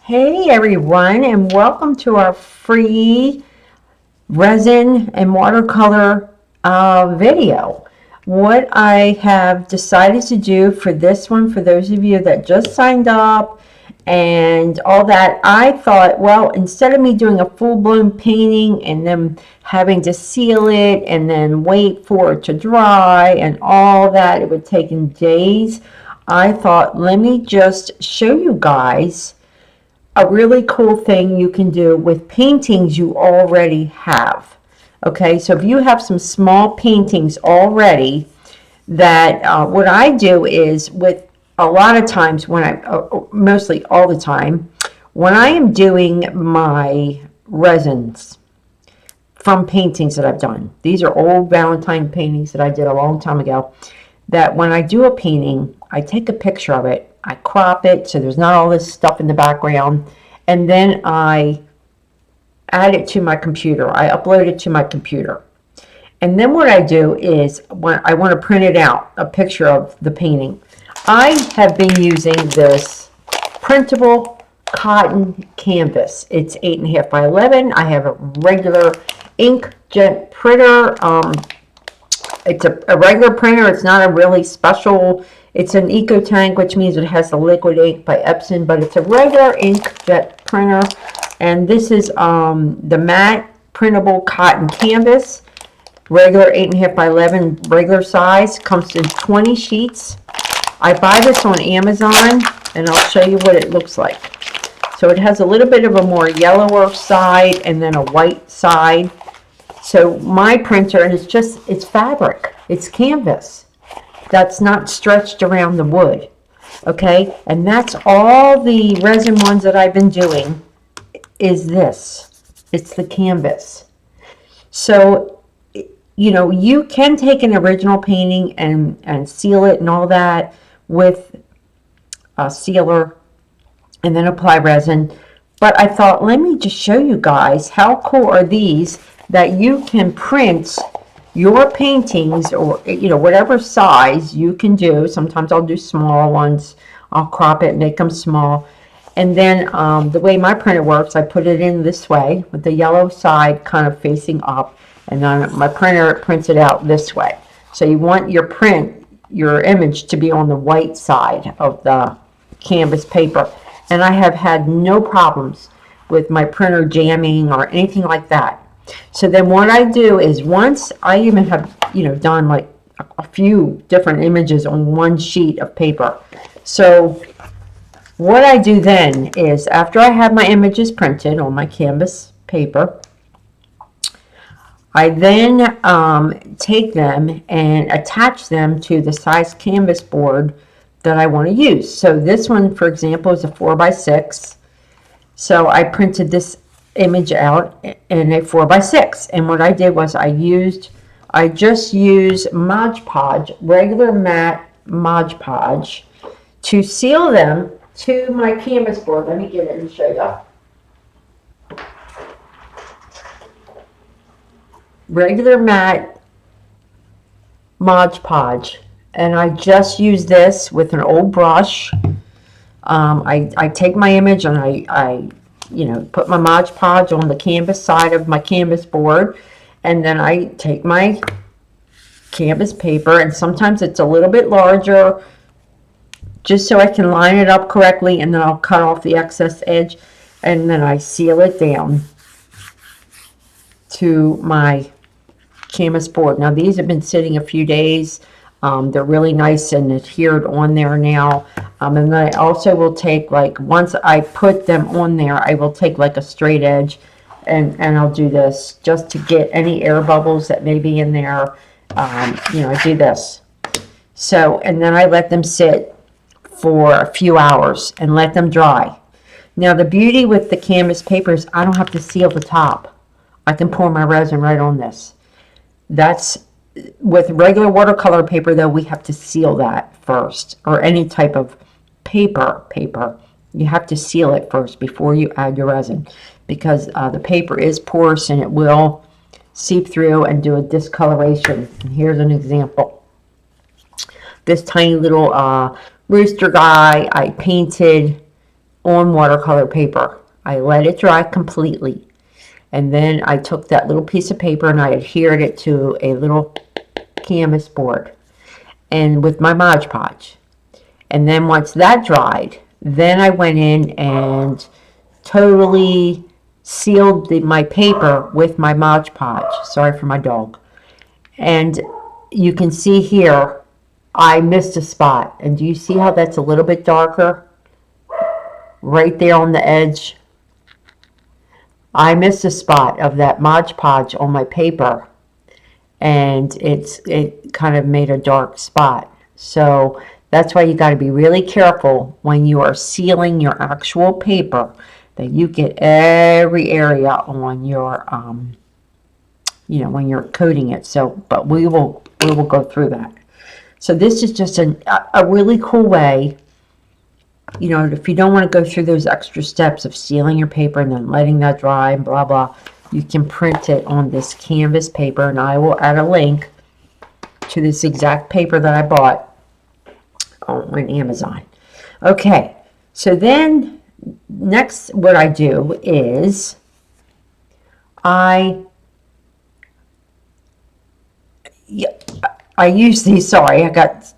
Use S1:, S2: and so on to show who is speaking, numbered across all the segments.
S1: Hey everyone, and welcome to our free resin and watercolor video. What I have decided to do for this one, for those of you that just signed up and all that, I thought, well, instead of me doing a full-blown painting and then having to seal it and then wait for it to dry and all that, it would take days. I thought, let me just show you guys a really cool thing you can do with paintings you already have. Okay, so if you have some small paintings already, that what I do is, with a lot of times when mostly all the time, when I am doing my resins from paintings that I've done, these are old Valentine paintings that I did a long time ago, that when I do a painting, I take a picture of it, I crop it so there's not all this stuff in the background, and then I add it to my computer. I upload it to my computer. And then what I do is, when I want to print it out, a picture of the painting, I have been using this printable cotton canvas. It's 8.5 by 11. I have a regular inkjet printer. It's a regular printer. It's not a really special. It's an Eco Tank, which means it has the liquid ink by Epson, but it's a regular inkjet printer. And this is the matte printable cotton canvas, regular 8.5 by 11, regular size. Comes in 20 sheets. I buy this on Amazon, and I'll show you what it looks like. So it has a little bit of a more yellower side and then a white side. So my printer, and it's fabric, it's canvas that's not stretched around the wood. Okay, and that's all the resin ones that I've been doing is this. It's the canvas. So, you know, you can take an original painting and seal it and all that with a sealer and then apply resin. But I thought, let me just show you guys how cool are these, that you can print your paintings, or whatever size you can do. Sometimes I'll do small ones. I'll crop it, make them small. And then the way my printer works, I put it in this way with the yellow side kind of facing up, and then my printer prints it out this way. So you want your image to be on the white side of the canvas paper. And I have had no problems with my printer jamming or anything like that. So then what I do is, once I even have done like a few different images on one sheet of paper. So what I do then is, after I have my images printed on my canvas paper, I then take them and attach them to the size canvas board that I want to use. So this one, for example, is a 4x6. So I printed this image out in a 4x6, and what I did was I just used Mod Podge, regular matte Mod Podge, to seal them to my canvas board. Let me get it and show you. Regular matte Mod Podge, and I just use this with an old brush. I take my image and I put my Mod Podge on the canvas side of my canvas board, and then I take my canvas paper, and sometimes it's a little bit larger, just so I can line it up correctly, and then I'll cut off the excess edge, and then I seal it down to my canvas board. Now these have been sitting a few days. They're really nice and adhered on there now. And then I also will take, like, once I put them on there, I will take like a straight edge and I'll do this just to get any air bubbles that may be in there. I do this. So, and then I let them sit for a few hours and let them dry. Now the beauty with the canvas paper is I don't have to seal the top. I can pour my resin right on this. That's with regular watercolor paper, though, we have to seal that first, or any type of paper. You have to seal it first before you add your resin, because the paper is porous and it will seep through and do a discoloration. And here's an example. This tiny little rooster guy I painted on watercolor paper. I let it dry completely. And then I took that little piece of paper and I adhered it to a little canvas board and with my Mod Podge. And then once that dried, then I went in and totally sealed my paper with my Mod Podge. Sorry for my dog. And you can see here, I missed a spot. And do you see how that's a little bit darker? Right there on the edge. I missed a spot of that Mod Podge on my paper. And it kind of made a dark spot. So that's why you got to be really careful when you are sealing your actual paper that you get every area on your when you're coating it. So, but we will go through that. So this is just a really cool way. If you don't want to go through those extra steps of sealing your paper and then letting that dry and blah blah, you can print it on this canvas paper, and I will add a link to this exact paper that I bought on Amazon. Okay, so then next what I do is I use these, sorry,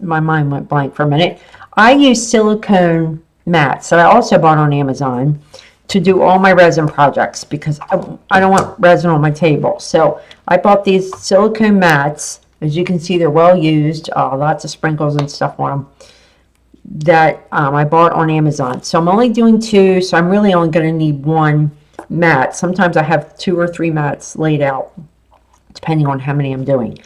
S1: my mind went blank for a minute. I use silicone mats that I also bought on Amazon to do all my resin projects because I don't want resin on my table. So I bought these silicone mats. As you can see, they're well used, lots of sprinkles and stuff on them, that I bought on Amazon. So I'm only doing 2, so I'm really only going to need 1 mat. Sometimes I have 2 or 3 mats laid out, depending on how many I'm doing.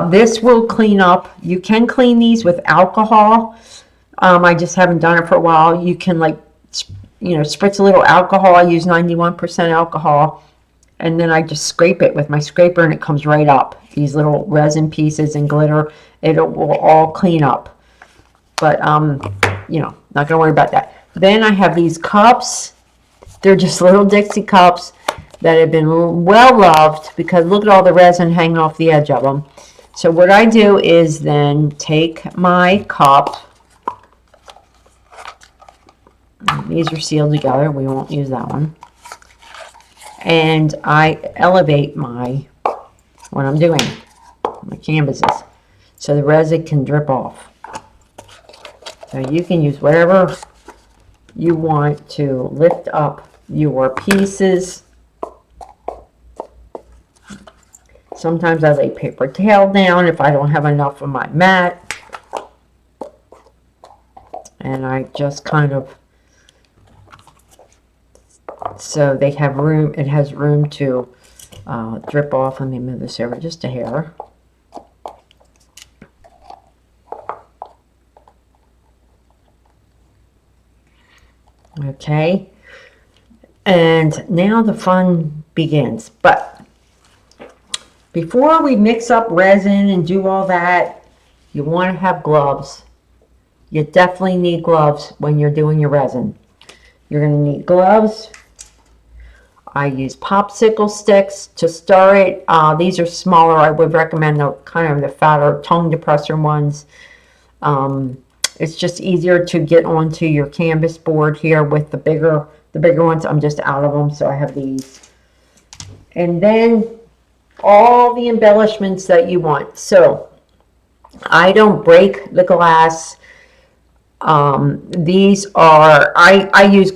S1: This will clean up. You can clean these with alcohol. I just haven't done it for a while. You can spritz a little alcohol. I use 91% alcohol, and then I just scrape it with my scraper, and it comes right up. These little resin pieces and glitter, it will all clean up. But not gonna worry about that. Then I have these cups. They're just little Dixie cups that have been well loved because look at all the resin hanging off the edge of them. So what I do is then take my cup. These are sealed together. We won't use that one. And I elevate what I'm doing, my canvases, so the resin can drip off. So you can use whatever you want to lift up your pieces. Sometimes I lay paper towel down if I don't have enough of my mat. And I just kind of, so they have room, it has room to drip off. Let me move this over just a hair. Okay, and now the fun begins. But before we mix up resin and do all that, you want to have gloves. You definitely need gloves when you're doing your resin. You're going to need gloves. I use popsicle sticks to stir it. These are smaller. I would recommend the fatter tongue depressor ones. It's just easier to get onto your canvas board here with the bigger ones. I'm just out of them, so I have these. And then all the embellishments that you want. So I don't break the glass. These are, I use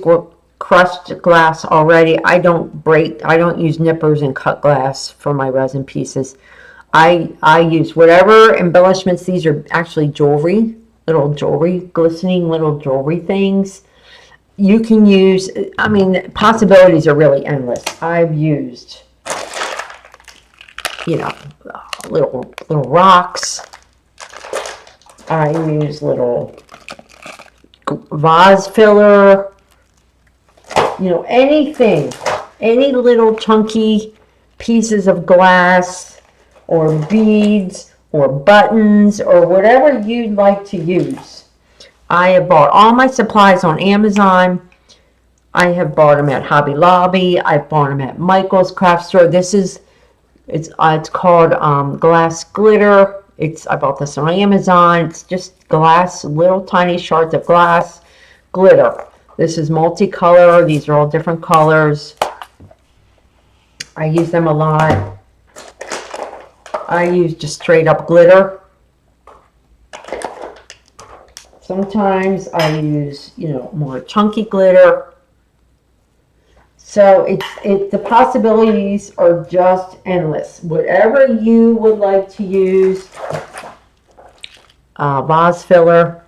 S1: crushed glass already. I don't use nippers and cut glass for my resin pieces. I use whatever embellishments. These are actually jewelry, glistening little jewelry things. You can use, possibilities are really endless. I've used, little rocks. I use little vase filler, anything, any little chunky pieces of glass or beads or buttons or whatever you'd like to use. I have bought all my supplies on Amazon. I have bought them at Hobby Lobby. I've bought them at Michael's Craft Store. It's called glass glitter. I bought this on Amazon. It's just glass, little tiny shards of glass glitter. This is multicolor. These are all different colors. I use them a lot. I use just straight up glitter. Sometimes I use, you know, more chunky glitter. So the possibilities are just endless. Whatever you would like to use, vase filler,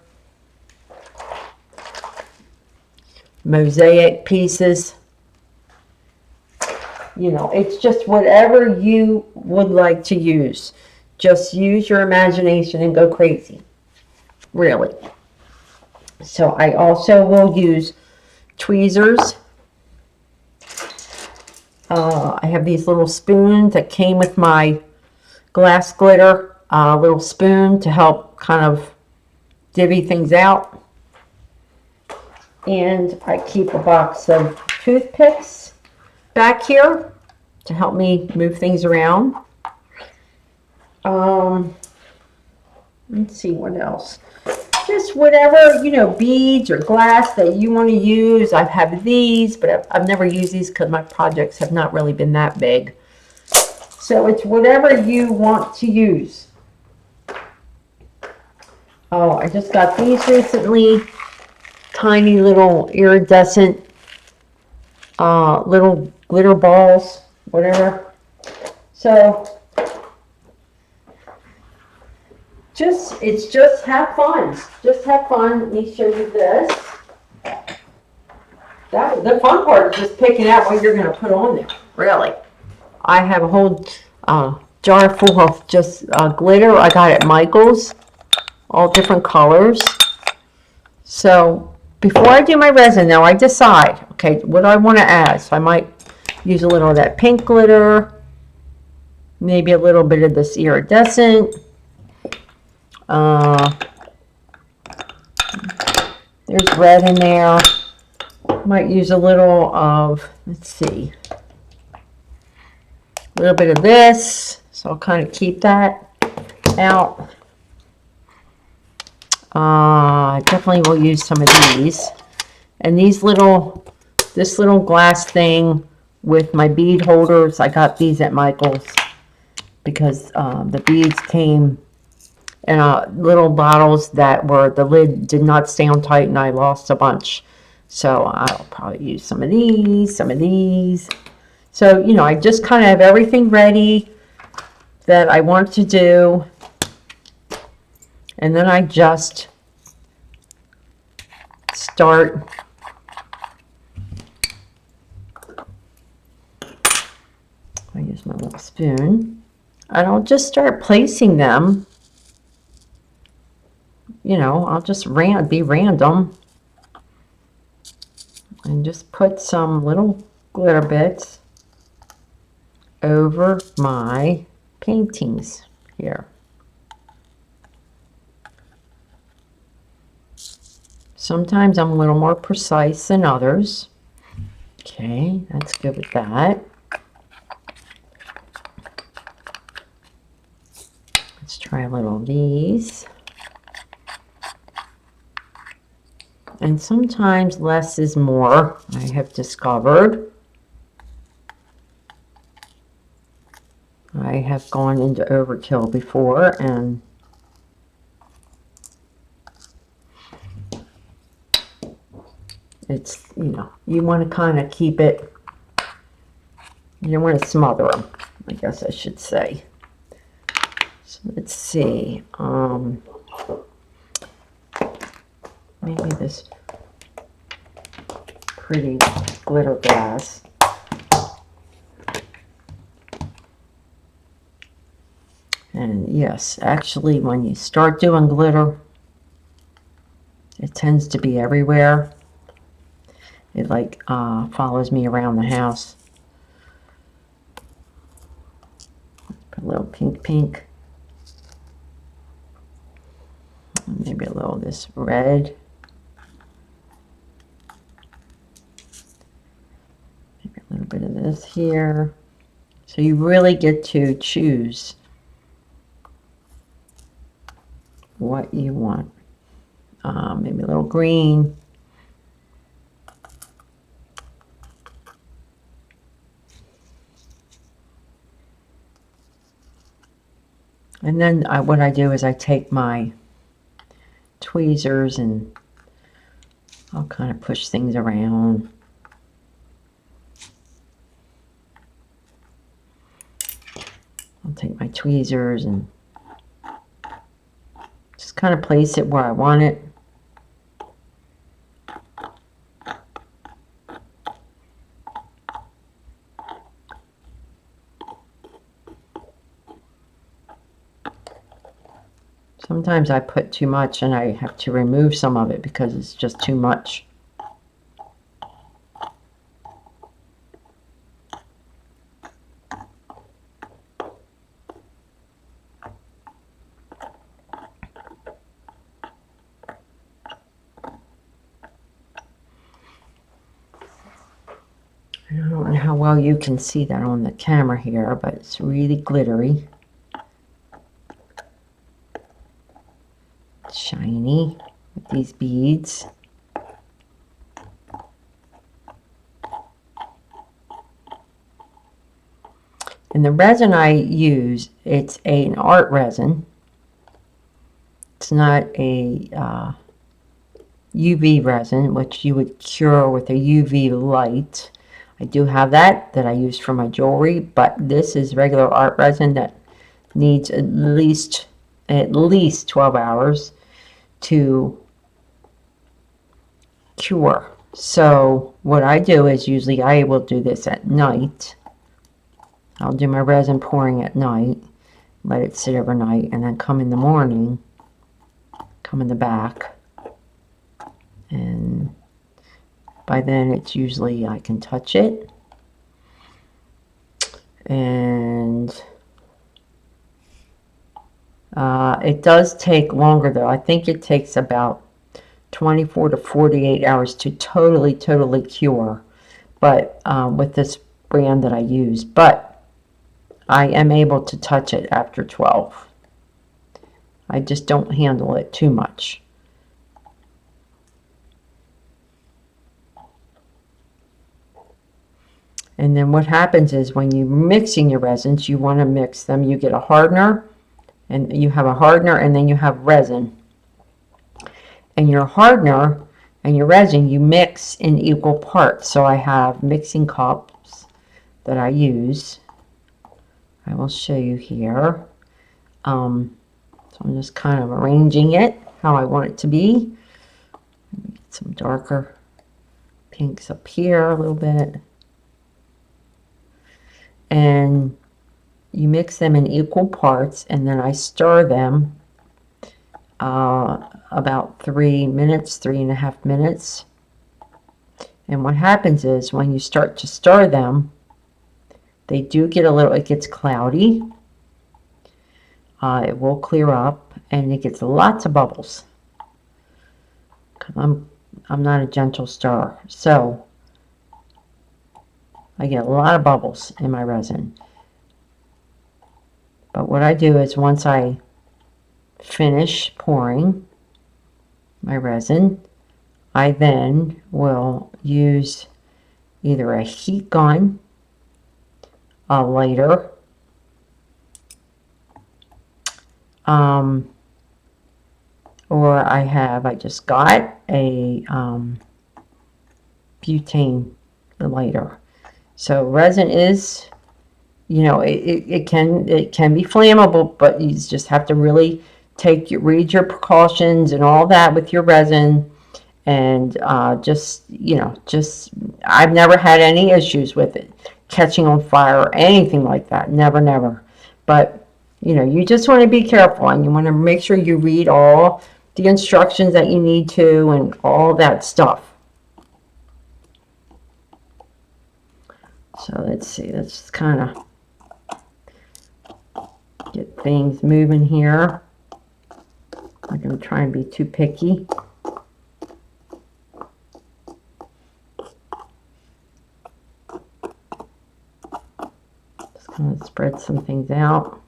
S1: mosaic pieces, you know, it's just whatever you would like to use. Just use your imagination and go crazy, really. So I also will use tweezers. I have these little spoons that came with my glass glitter, little spoon to help kind of divvy things out. And I keep a box of toothpicks back here to help me move things around. Let's see what else. Just whatever, you know, beads or glass that you want to use. I have these, but I've never used these because my projects have not really been that big. So it's whatever you want to use. Oh, I just got these recently. Tiny little iridescent little glitter balls, whatever. So it's just have fun. Just have fun. Let me show you this. The fun part is just picking out what you're going to put on there. Really, I have a whole jar full of just glitter. I got at Michael's, all different colors. So before I do my resin, though, I decide, okay, what I want to add. So I might use a little of that pink glitter, maybe a little bit of this iridescent. There's red in there. Might use a little of, let's see, a little bit of this. So I'll kind of keep that out. Definitely will use some of these. And this little glass thing with my bead holders, I got these at Michael's because the beads came in little bottles that were, the lid did not stay on tight and I lost a bunch. So I'll probably use some of these, So, you know, I just kind of have everything ready that I want to do. And then I just start I use my little spoon. And I'll just start placing them. You know, I'll just be random. And just put some little glitter bits over my paintings here. Sometimes I'm a little more precise than others. Okay, that's good with that. Let's try a little of these. And sometimes less is more, I have discovered. I have gone into overkill before, and it's, you know, you want to kind of keep it, you don't want to smother them, I guess I should say. So let's see, maybe this pretty glitter glass. And yes, actually when you start doing glitter, it tends to be everywhere. It like follows me around the house. Put a little pink. Maybe a little of this red. Maybe a little bit of this here. So you really get to choose what you want. Maybe a little green. And then what I do is I take my tweezers and I'll kind of push things around. I'll take my tweezers and just kind of place it where I want it. Sometimes I put too much and I have to remove some of it because it's just too much. I don't know how well you can see that on the camera here, but it's really glittery. Shiny with these beads. And the resin I use, it's an art resin. It's not a UV resin, which you would cure with a UV light. I do have that I use for my jewelry, but this is regular art resin that needs at least 12 hours to cure. So what I do is usually I will do this at night. I'll do my resin pouring at night, let it sit overnight, and then come in the morning, come in the back, and by then it's usually I can touch it. And it does take longer though. I think it takes about 24 to 48 hours to totally cure, but with this brand that I use. But I am able to touch it after 12. I just don't handle it too much. And then what happens is when you're mixing your resins, you want to mix them. You get a hardener, and you have a hardener, and then you have resin. And your hardener and your resin, you mix in equal parts. So I have mixing cups that I use. I will show you here. So I'm just kind of arranging it how I want it to be. Get some darker pinks up here a little bit. And you mix them in equal parts, and then I stir them about 3 minutes, 3.5 minutes. And what happens is when you start to stir them, they do get a little, it gets cloudy. It will clear up, and it gets lots of bubbles. I'm not a gentle stirrer, so I get a lot of bubbles in my resin. But what I do is once I finish pouring my resin, I then will use either a heat gun, a lighter, or I just got a butane lighter. So resin is, you know, it can be flammable, but you just have to really read your precautions and all that with your resin, and just I've never had any issues with it catching on fire or anything like that. Never. But you just want to be careful, and you want to make sure you read all the instructions that you need to and all that stuff. So let's see, let's kind of get things moving here. I'm going to try and be too picky. Just kind of spread some things out.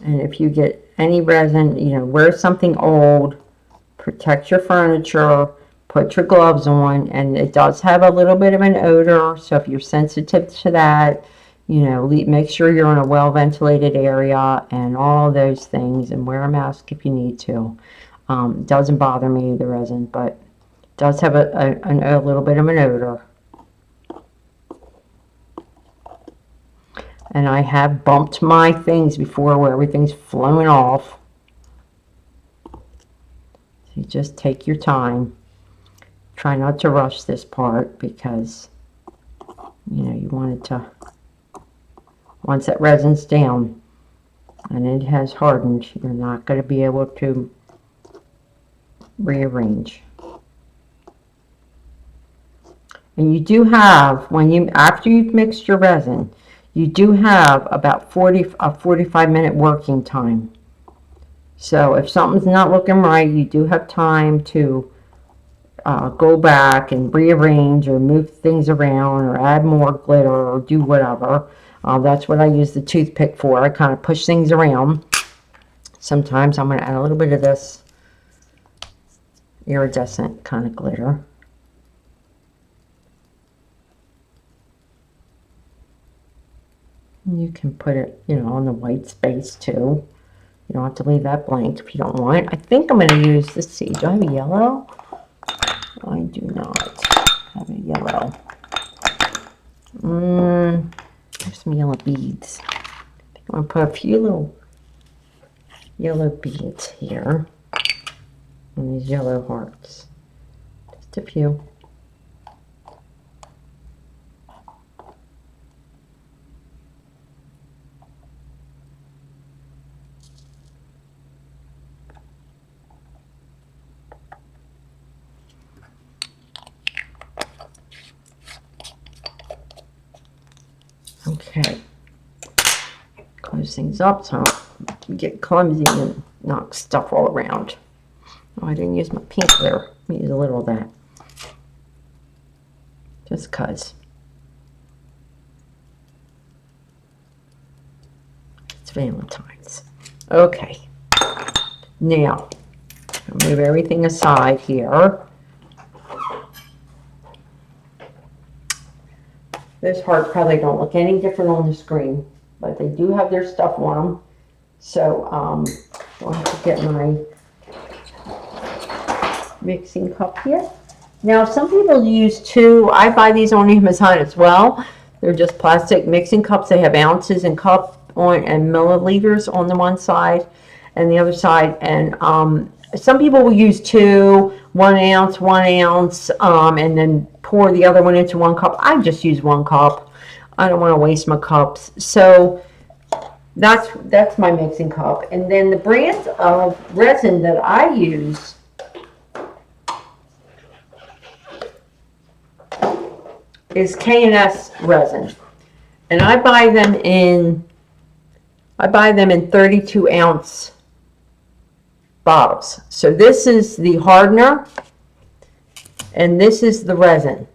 S1: And if you get any resin, you know, wear something old, protect your furniture, put your gloves on, and it does have a little bit of an odor, so if you're sensitive to that, you know, make sure you're in a well ventilated area and all those things, and wear a mask if you need to. Doesn't bother me, the resin, but does have a little bit of an odor. And I have bumped my things before where everything's flowing off. So you just take your time. Try not to rush this part because, you know, you want it to, once that resin's down and it has hardened, you're not going to be able to rearrange. And you do have, after you've mixed your resin, you do have about 45-minute working time. So if something's not looking right, you do have time to go back and rearrange or move things around or add more glitter or do whatever. That's what I use the toothpick for. I kind of push things around. Sometimes I'm going to add a little bit of this iridescent kind of glitter. You can put it, you know, on the white space too. You don't have to leave that blank if you don't want. I think I'm going to use, let's see, do I have a yellow? I do not have a yellow. I have some yellow beads. I think I'm going to put a few little yellow beads here on these yellow hearts. Just a few. Okay, close things up so I don't get clumsy and knock stuff all around. Oh, I didn't use my pink glitter. Let me use a little of that. Just cause. It's Valentine's. Okay, now I'll move everything aside here. This heart probably don't look any different on the screen, but they do have their stuff on them. So I'll have to get my mixing cup here. Now some people use two. I buy these on Amazon as well. They're just plastic mixing cups. They have ounces and cup on and milliliters on the one side and the other side. And some people will use two, 1 ounce, 1 ounce, and then pour the other one into 1 cup. I just use 1 cup. I don't want to waste my cups. So that's my mixing cup. And then the brand of resin that I use is K&S resin. And I buy them in 32 ounce bottles. So this is the hardener and this is the resin.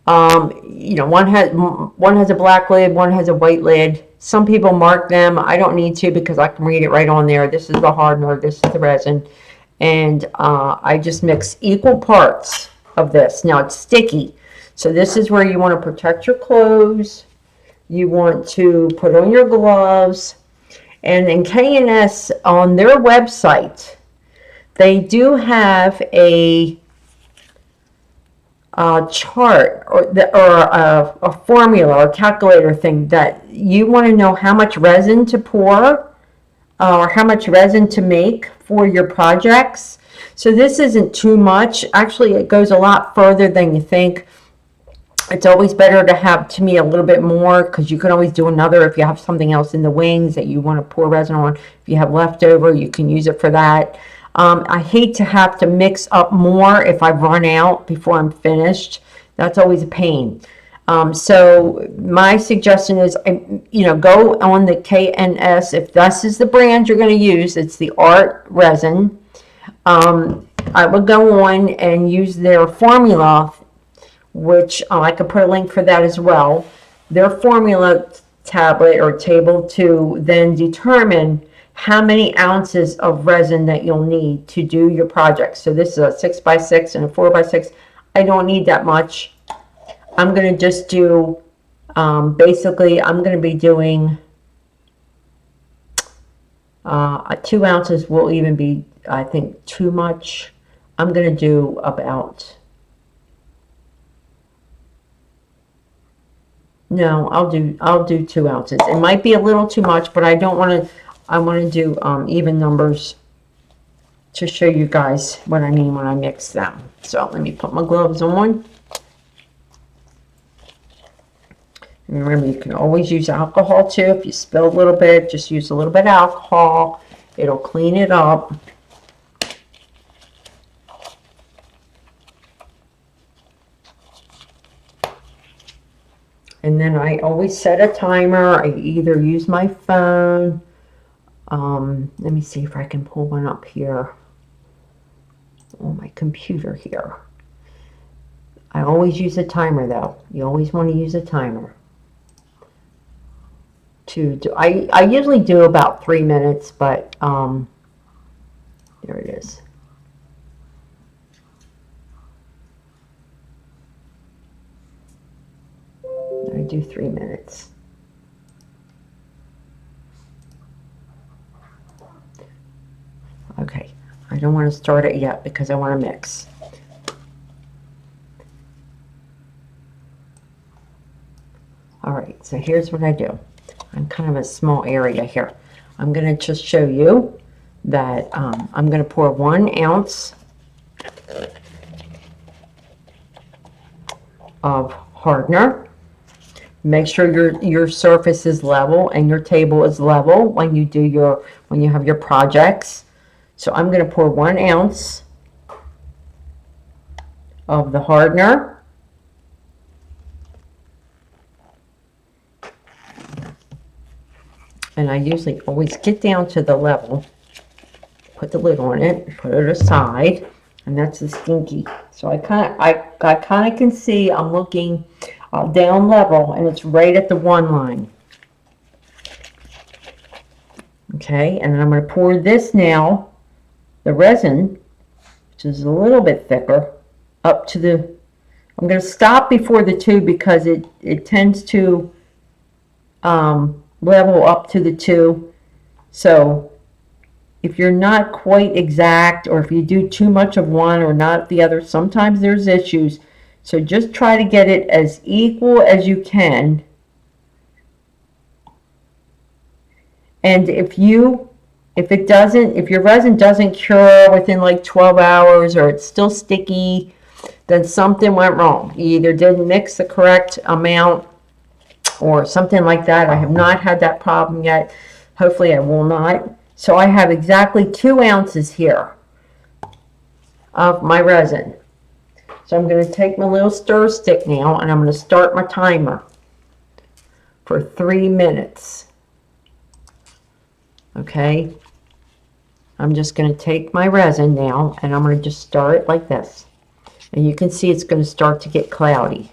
S1: You know, one has a black lid, one has a white lid. Some people mark them. I don't need to because I can read it right on there. This is the hardener, this is the resin. And I just mix equal parts of this. Now it's sticky. So this is where you want to protect your clothes. You want to put on your gloves. And in K&S, on their website, they do have a chart or a formula or calculator thing that you want to know how much resin to pour or how much resin to make for your projects. So this isn't too much. Actually, it goes a lot further than you think. It's always better to have, to me, a little bit more because you can always do another if you have something else in the wings that you want to pour resin on. If you have leftover, you can use it for that. I hate to have to mix up more if I run out before I'm finished. That's always a pain. So my suggestion is, you know, go on the K&S. If this is the brand you're going to use, it's the Art Resin. I would go on and use their formula, which I could put a link for that as well. Their formula tablet or table to then determine how many ounces of resin that you'll need to do your project. So this is a 6x6 and a 4x6. I don't need that much. I'm going to just do, basically, I'm going to be doing 2 ounces will even be, I think, too much. I'm going to do about, no, I'll do 2 ounces. It might be a little too much, but I don't want to, I want to do even numbers to show you guys what I mean when I mix them. So let me put my gloves on. And remember, you can always use alcohol too. If you spill a little bit, just use a little bit of alcohol. It'll clean it up. And then I always set a timer. I either use my phone. Let me see if I can pull one up here on my computer here. I always use a timer though. You always want to use a timer. I usually do about 3 minutes, but there it is. I do 3 minutes. Okay, I don't want to start it yet because I want to mix. All right, so here's what I do. I'm kind of a small area here. I'm going to just show you that I'm going to pour 1 ounce of hardener. Make sure your surface is level and your table is level when you have your projects. So I'm going to pour 1 ounce of the hardener. And I usually always get down to the level, put the lid on it, put it aside, and that's the stinky. So I kind of can see I'm looking down level, and it's right at the 1 line. Okay, and then I'm going to pour this now, the resin, which is a little bit thicker, up to the, I'm going to stop before the 2 because it tends to level up to the 2. So if you're not quite exact, or if you do too much of one or not the other, sometimes there's issues. So just try to get it as equal as you can. And if your resin doesn't cure within like 12 hours or it's still sticky, then something went wrong. You either didn't mix the correct amount or something like that. I have not had that problem yet. Hopefully I will not. So I have exactly 2 ounces here of my resin. So I'm going to take my little stir stick now and I'm going to start my timer for 3 minutes. Okay. I'm just going to take my resin now and I'm going to just stir it like this. And you can see it's going to start to get cloudy.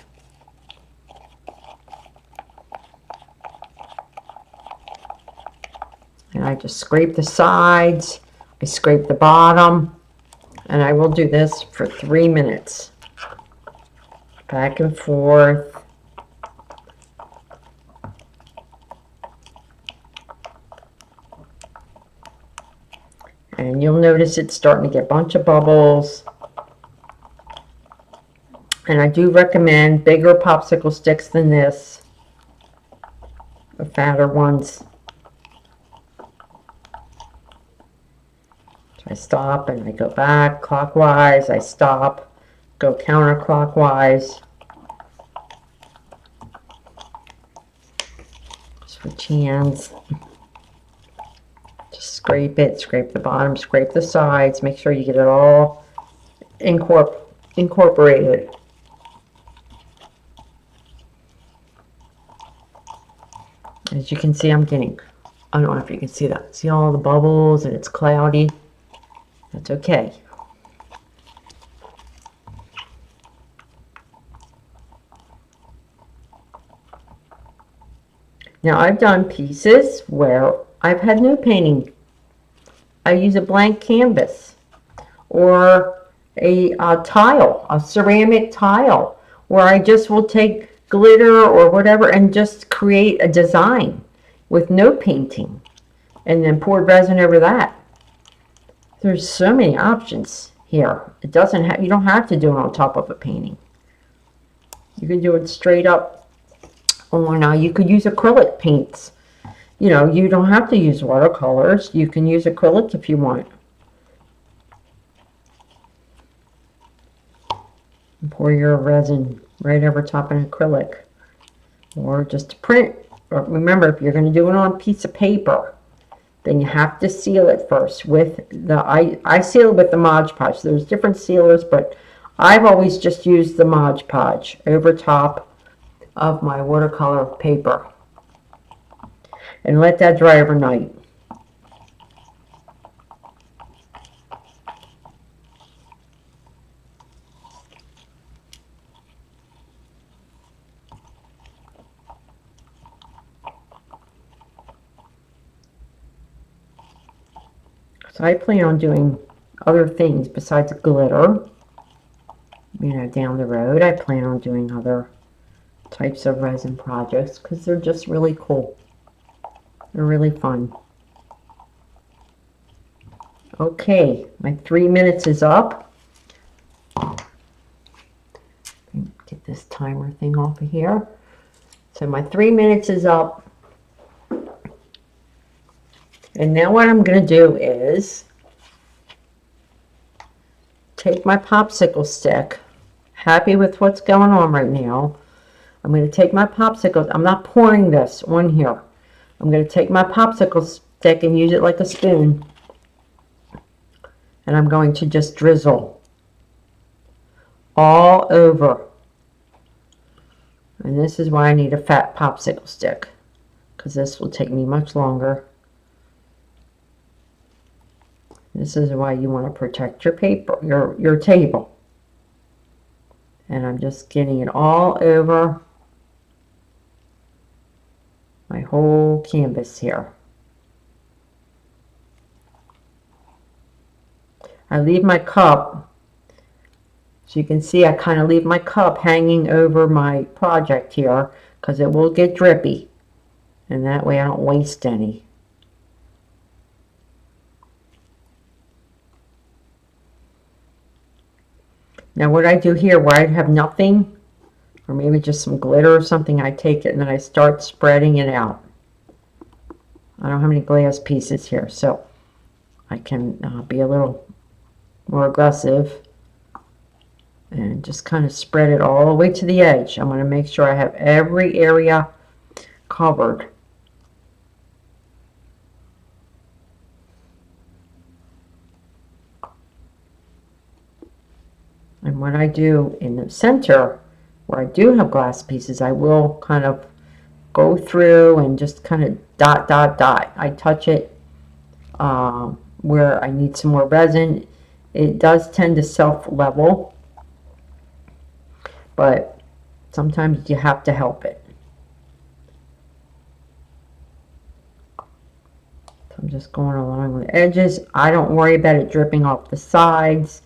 S1: And I just scrape the sides, I scrape the bottom, and I will do this for 3 minutes. Back and forth. And you'll notice it's starting to get a bunch of bubbles. And I do recommend bigger popsicle sticks than this, the fatter ones. I stop and I go back clockwise, I stop, go counterclockwise. Switch hands. Just scrape it, scrape the bottom, scrape the sides, make sure you get it all incorporated. As you can see, I don't know if you can see that. See all the bubbles and it's cloudy. That's okay. Now I've done pieces where I've had no painting. I use a blank canvas or a tile, a ceramic tile, where I just will take glitter or whatever and just create a design with no painting and then pour resin over that. There's so many options here. It doesn't have, you don't have to do it on top of a painting. You can do it straight up. Or now you could use acrylic paints. You know, you don't have to use watercolors. You can use acrylic if you want. And pour your resin right over top of an acrylic. Or just print. But remember, if you're going to do it on a piece of paper, then you have to seal it first with the, I seal it with the Mod Podge. There's different sealers, but I've always just used the Mod Podge over top of my watercolor paper. And let that dry overnight. So I plan on doing other things besides glitter. You know, down the road, I plan on doing other types of resin projects because they're just really cool. They're really fun. Okay, my 3 minutes is up. Get this timer thing off of here. So my 3 minutes is up. And now what I'm going to do is take my popsicle stick. Happy with what's going on right now. I'm going to take my popsicle. I'm not pouring this on here. I'm going to take my popsicle stick and use it like a spoon. And I'm going to just drizzle all over. And this is why I need a fat popsicle stick, because this will take me much longer. This is why you want to protect your paper, your table. And I'm just getting it all over my whole canvas here. I leave my cup, so you can see I kind of leave my cup hanging over my project here because it will get drippy. And that way I don't waste any. Now what I do here, where I have nothing, or maybe just some glitter or something, I take it and then I start spreading it out. I don't have any glass pieces here, so I can be a little more aggressive and just kind of spread it all the way to the edge. I'm going to make sure I have every area covered. And what I do in the center, where I do have glass pieces, I will kind of go through and just kind of dot, dot, dot. I touch it where I need some more resin. It does tend to self-level, but sometimes you have to help it. So I'm just going along the edges. I don't worry about it dripping off the sides,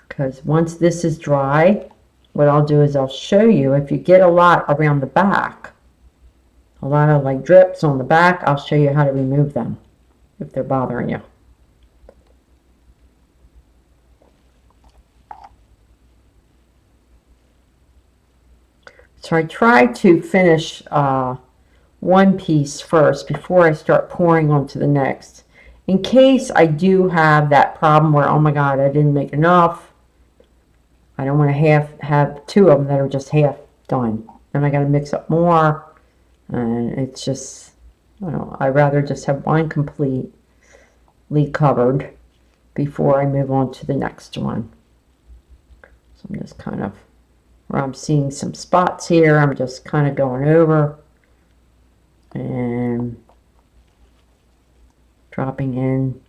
S1: because once this is dry, what I'll do is I'll show you, if you get a lot around the back, a lot of like drips on the back, I'll show you how to remove them if they're bothering you. So I try to finish one piece first before I start pouring onto the next, in case I do have that problem where, oh my God, I didn't make enough. I don't want to have two of them that are just half done. Then I got to mix up more, and it's just, I don't know, I'd rather just have one completely covered before I move on to the next one. So I'm just kind of, where I'm seeing some spots here, I'm just kind of going over and dropping in.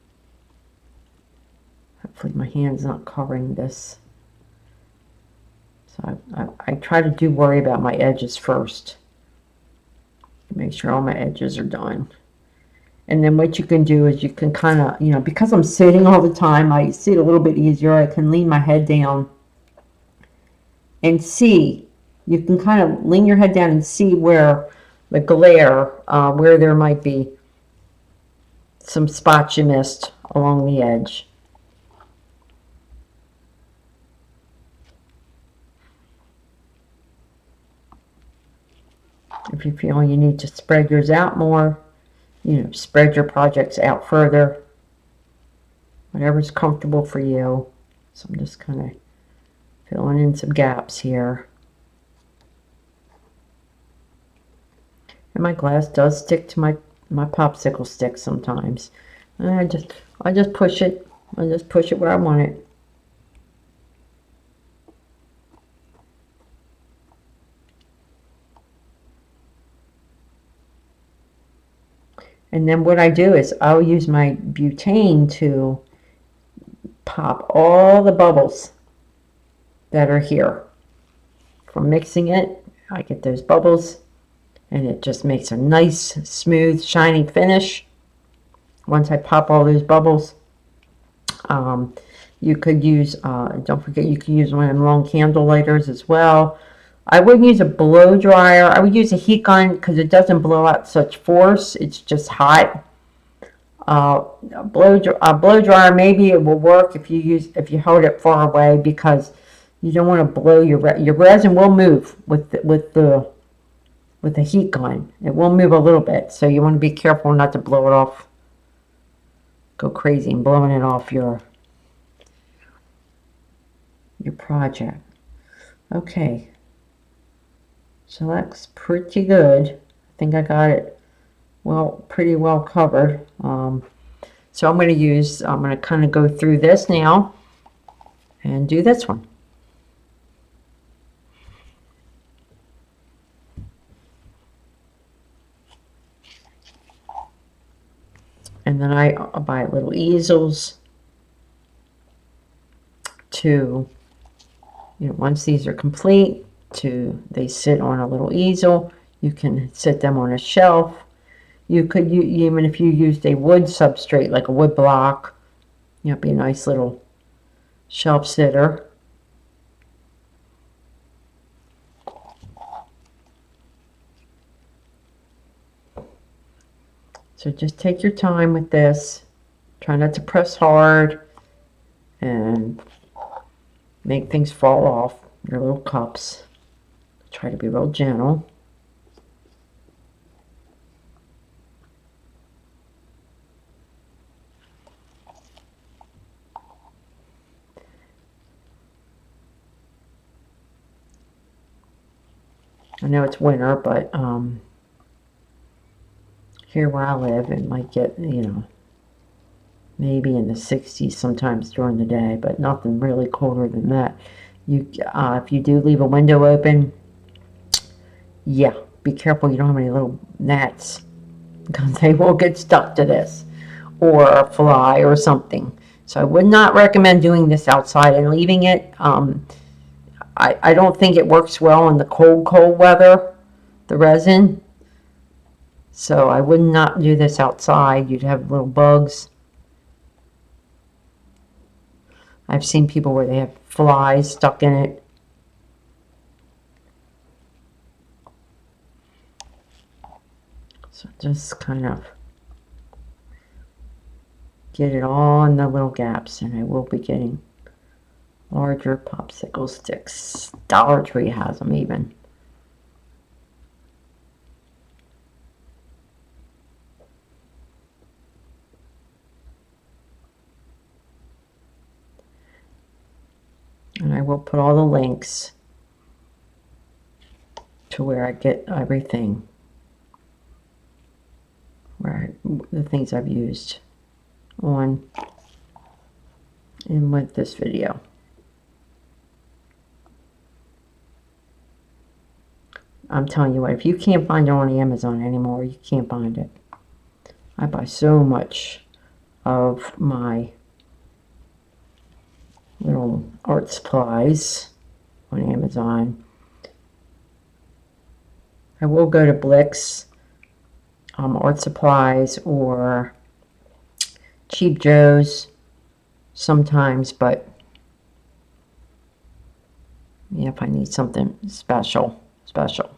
S1: Hopefully my hand's not covering this. So So I try to do worry about my edges first. Make sure all my edges are done. And then what you can do is you can kind of, you know, because I'm sitting all the time, I see it a little bit easier. I can lean my head down and see. You can kind of lean your head down and see where the glare, where there might be some spots you missed along the edge. If you feel you need to spread yours out more, you know, spread your projects out further. Whatever's comfortable for you. So I'm just kind of filling in some gaps here. And my glass does stick to my popsicle stick sometimes. And I just push it. I just push it where I want it. And then what I do is I'll use my butane to pop all the bubbles that are here. From mixing it, I get those bubbles, and it just makes a nice, smooth, shiny finish. Once I pop all those bubbles, you could use, don't forget, you could use one of them long candle lighters as well. I wouldn't use a blow dryer. I would use a heat gun because it doesn't blow out such force. It's just hot. A blow dryer, maybe it will work if you hold it far away, because you don't want to blow your resin will move with the heat gun. It will move a little bit, so you want to be careful not to blow it off. Go crazy and blowing it off your project. Okay, so that's pretty good. I think I got it pretty well covered. So I'm going to kind of go through this now and do this one. And then I'll buy little easels to, you know, once these are complete, they sit on a little easel. You can sit them on a shelf. You could, even if you used a wood substrate, like a wood block, you know, it'd be a nice little shelf sitter. So just take your time with this. Try not to press hard and make things fall off your little cups. Try to be real gentle. I know it's winter, but here where I live, it might get, you know, maybe in the 60s sometimes during the day, but nothing really colder than that. If you do leave a window open, yeah, be careful you don't have any little gnats, because they will get stuck to this, or a fly or something. So I would not recommend doing this outside and leaving it. I don't think it works well in the cold weather, the resin. So I would not do this outside. You'd have little bugs. I've seen people where they have flies stuck in it. So just kind of get it all in the little gaps, and I will be getting larger popsicle sticks. Dollar Tree has them even. And I will put all the links to where I get everything, the things I've used on and with this video. I'm telling you what, if you can't find it on Amazon anymore, you can't find it. I buy so much of my little art supplies on Amazon. I will go to Blix, Art Supplies, or Cheap Joe's sometimes, but yeah, if I need something special. So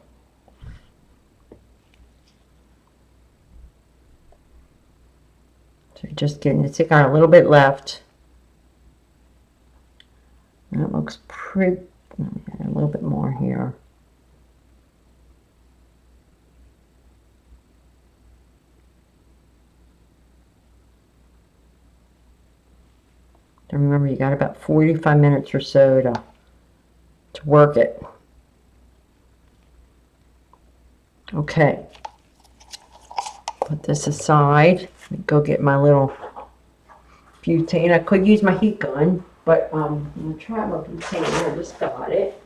S1: just getting it, got a little bit left. That looks pretty, a little bit more here. And remember, you got about 45 minutes or so to work it. Okay. Put this aside. Go get my little butane. I could use my heat gun, but I'm going to try my butane. I just got it.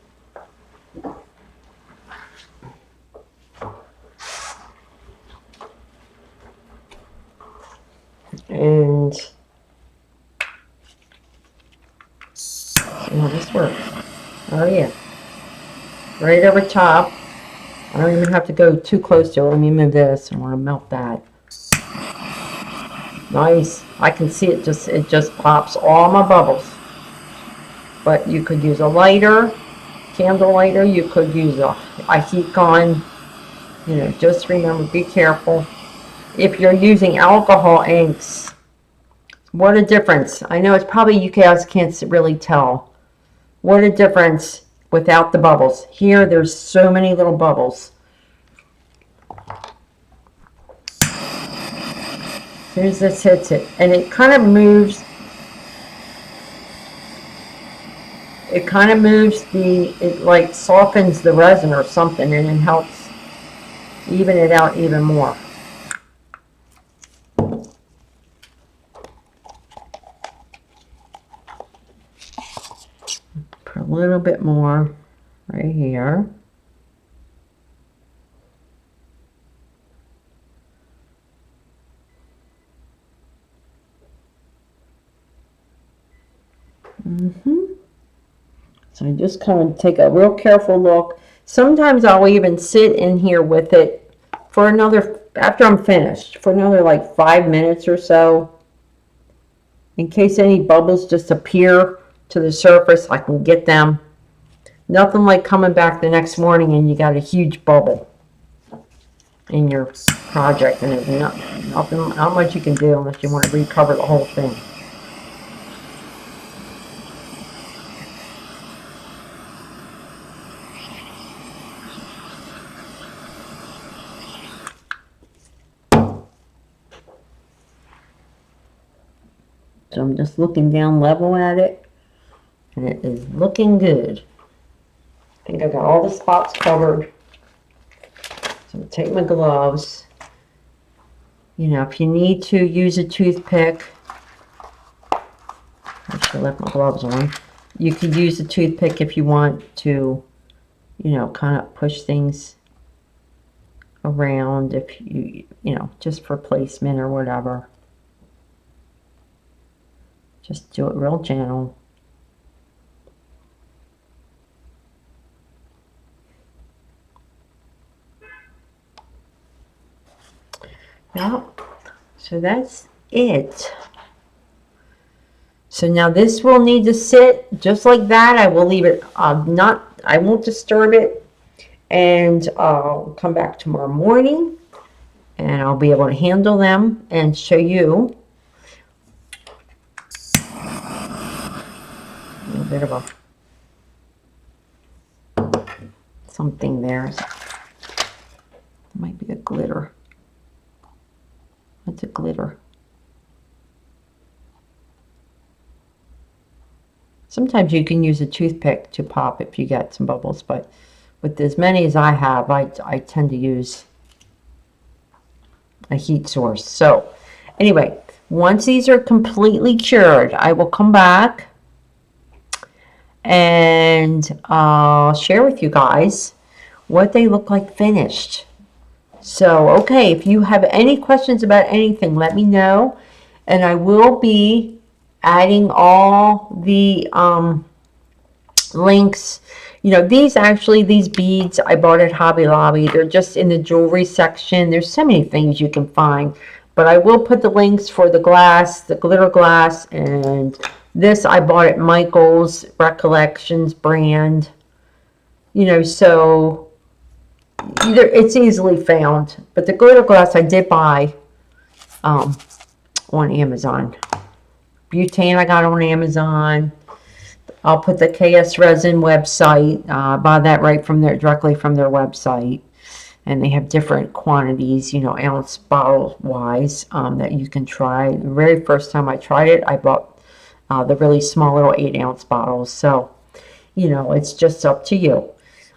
S1: And see how this works. Oh yeah. Right over top. I don't even have to go too close to it. Let me move this. I want to melt that. Nice. I can see it just pops all my bubbles. But you could use a lighter, candle lighter. You could use a heat gun. You know, just remember, be careful. If you're using alcohol inks, what a difference. I know it's probably you guys can't really tell. What a difference without the bubbles. Here, there's so many little bubbles. As soon as this hits it, and it kind of moves. It kind of moves it like softens the resin or something, and it helps even it out even more. Put a little bit more right here. So I just kind of take a real careful look. Sometimes I'll even sit in here with it for another, after I'm finished, for another like 5 minutes or so. In case any bubbles just appear to the surface, I can get them. Nothing like coming back the next morning and you got a huge bubble in your project, and there's not much you can do unless you want to recover the whole thing. So I'm just looking down level at it, and it is looking good. I think I got all the spots covered. So I'll take my gloves. You know, if you need to use a toothpick, I should have left my gloves on. You could use a toothpick if you want to, you know, kind of push things around, if you know, just for placement or whatever. Just do it real gentle. Well, so that's it. So now this will need to sit just like that. I will leave it, I won't disturb it. And I'll come back tomorrow morning and I'll be able to handle them and show you a little bit of something there. It might be a glitter. What's a glitter? Sometimes you can use a toothpick to pop if you get some bubbles, but with as many as I have, I tend to use a heat source. So anyway, once these are completely cured, I will come back and I'll share with you guys what they look like finished. So, okay, if you have any questions about anything, let me know. And I will be adding all the links. You know, these beads I bought at Hobby Lobby. They're just in the jewelry section. There's so many things you can find. But I will put the links for the glass, the glitter glass, and this I bought at Michael's Recollections brand. You know, so either it's easily found. But the glitter glass I did buy on Amazon. Butane I got on Amazon. I'll put the KS Resin website. Buy that right from their directly from their website. And they have different quantities, you know, ounce bottle wise, that you can try. The very first time I tried it, I bought the really small little 8-ounce bottles. So, you know, it's just up to you.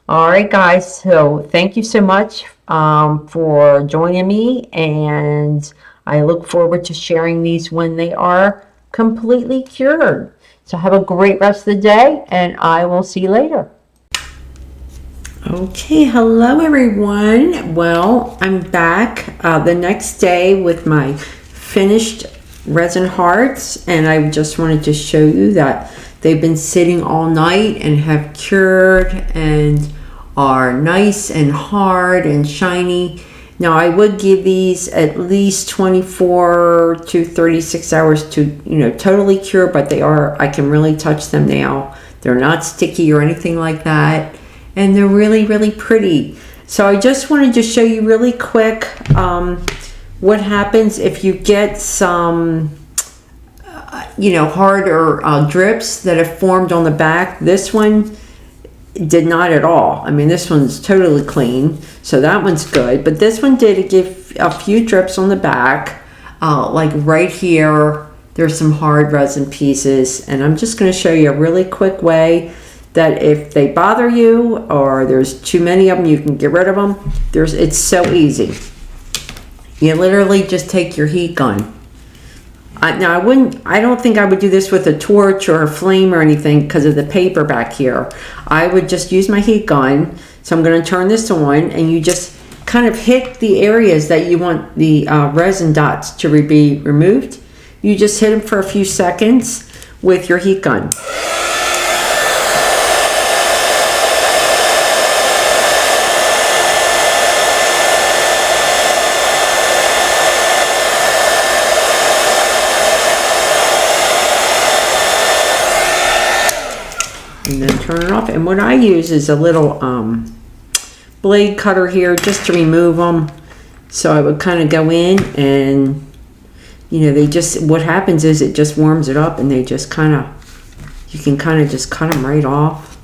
S1: All right, guys. So thank you so much for joining me. And I look forward to sharing these when they are completely cured. So have a great rest of the day, and I will see you later. Okay, hello everyone. Well, I'm back the next day with my finished resin hearts, and I just wanted to show you that they've been sitting all night and have cured and are nice and hard and shiny. Now I would give these at least 24 to 36 hours to, you know, totally cure, but they are, I can really touch them now. They're not sticky or anything like that. And they're really, really pretty. So I just wanted to show you really quick what happens if you get some, you know, harder drips that have formed on the back. This one did not at all. I mean, this one's totally clean, so that one's good. But this one did give a few drips on the back, like right here. There's some hard resin pieces, and I'm just going to show you a really quick way that if they bother you or there's too many of them, you can get rid of them. It's so easy. You literally just take your heat gun. Now I don't think I would do this with a torch or a flame or anything because of the paper back here. I would just use my heat gun. So I'm going to turn this on, and you just kind of hit the areas that you want the resin dots to be removed. You just hit them for a few seconds with your heat gun. And then turn it off. And what I use is a little blade cutter here just to remove them. So I would kind of go in, and you know, they just, what happens is it just warms it up, and they just kind of, you can kind of just cut them right off.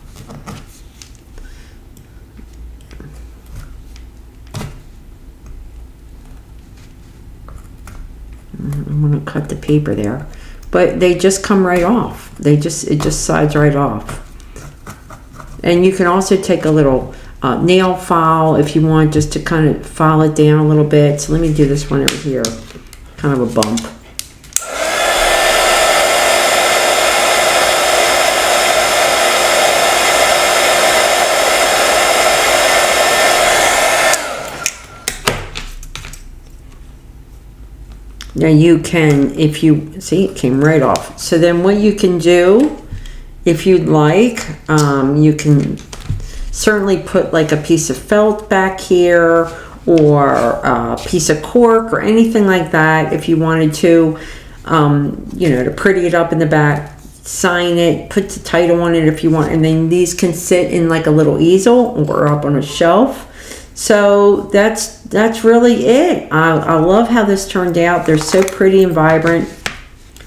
S1: I'm going to cut the paper there, but they just come right off. It just slides right off. And you can also take a little nail file if you want, just to kind of file it down a little bit. So let me do this one over here, kind of a bump. Now you can, if you see, it came right off. So then what you can do, if you'd like, you can certainly put like a piece of felt back here, or a piece of cork or anything like that if you wanted to, you know, to pretty it up in the back. Sign it, put the title on it if you want, and then these can sit in like a little easel or up on a shelf. So that's really it. I love how this turned out. They're so pretty and vibrant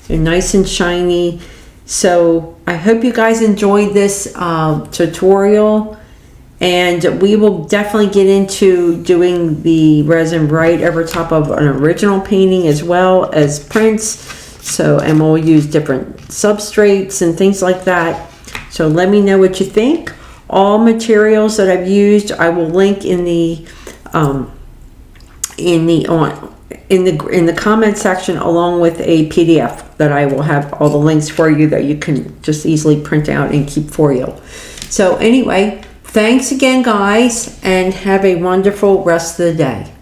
S1: and nice and shiny. So I hope you guys enjoyed this tutorial, and we will definitely get into doing the resin right over top of an original painting as well as prints. So, and we'll use different substrates and things like that. So let me know what you think. All materials that I've used, I will link in the comment section, along with a PDF that I will have all the links for you that you can just easily print out and keep for you. So anyway, thanks again, guys, and have a wonderful rest of the day.